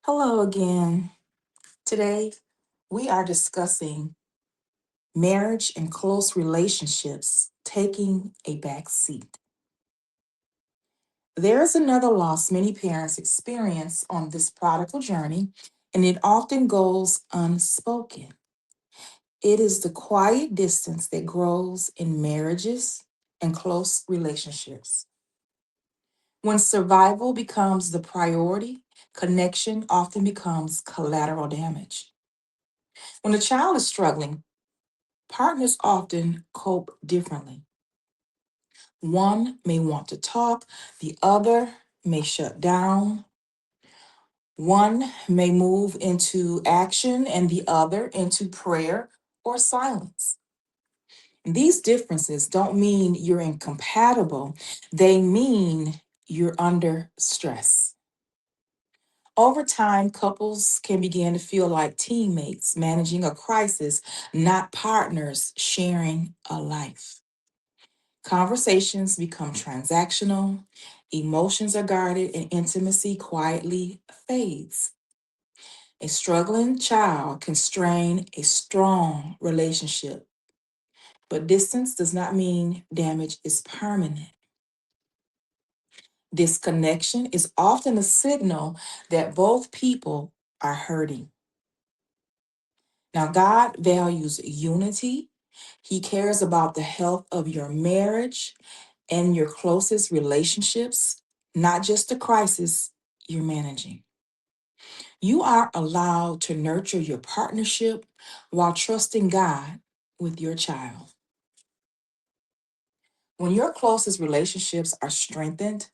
Hello again. Today, we are discussing marriage and close relationships taking a back seat. There is another loss many parents experience on this prodigal journey, and it often goes unspoken. It is the quiet distance that grows in marriages and close relationships. When survival becomes the priority, connection often becomes collateral damage. When a child is struggling, partners often cope differently. One may want to talk, the other may shut down. One may move into action and the other into prayer or silence. These differences don't mean you're incompatible, they mean you're under stress. Over time, couples can begin to feel like teammates managing a crisis, not partners sharing a life. Conversations become transactional, emotions are guarded, and intimacy quietly fades. A struggling child can strain a strong relationship, but distance does not mean damage is permanent. Disconnection is often a signal that both people are hurting. Now, God values unity. He cares about the health of your marriage and your closest relationships, not just the crisis you're managing. You are allowed to nurture your partnership while trusting God with your child. When your closest relationships are strengthened,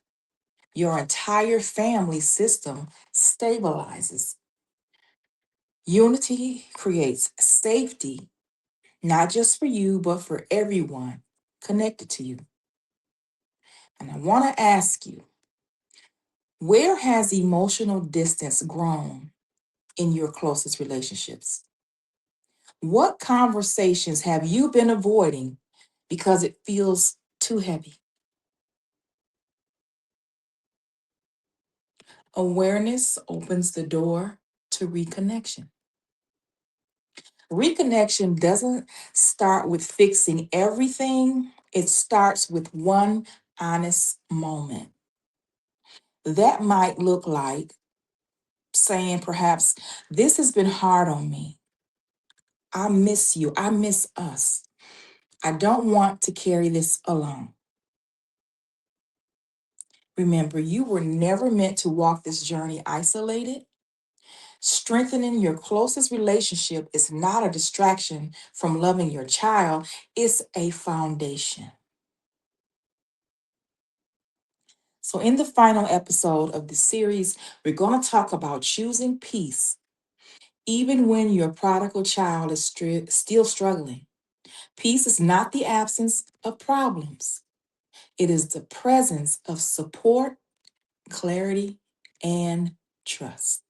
your entire family system stabilizes. Unity creates safety, not just for you, but for everyone connected to you. And I want to ask you, where has emotional distance grown in your closest relationships? What conversations have you been avoiding because it feels too heavy? Awareness opens the door to reconnection. Reconnection doesn't start with fixing everything, it starts with one honest moment. That might look like saying, perhaps, this has been hard on me. I miss you. I miss us. I don't want to carry this alone. Remember, you were never meant to walk this journey isolated. Strengthening your closest relationship is not a distraction from loving your child, it's a foundation. So, in the final episode of the series, we're going to talk about choosing peace, even when your prodigal child is still struggling. Peace is not the absence of problems, it is the presence of support, clarity, and trust.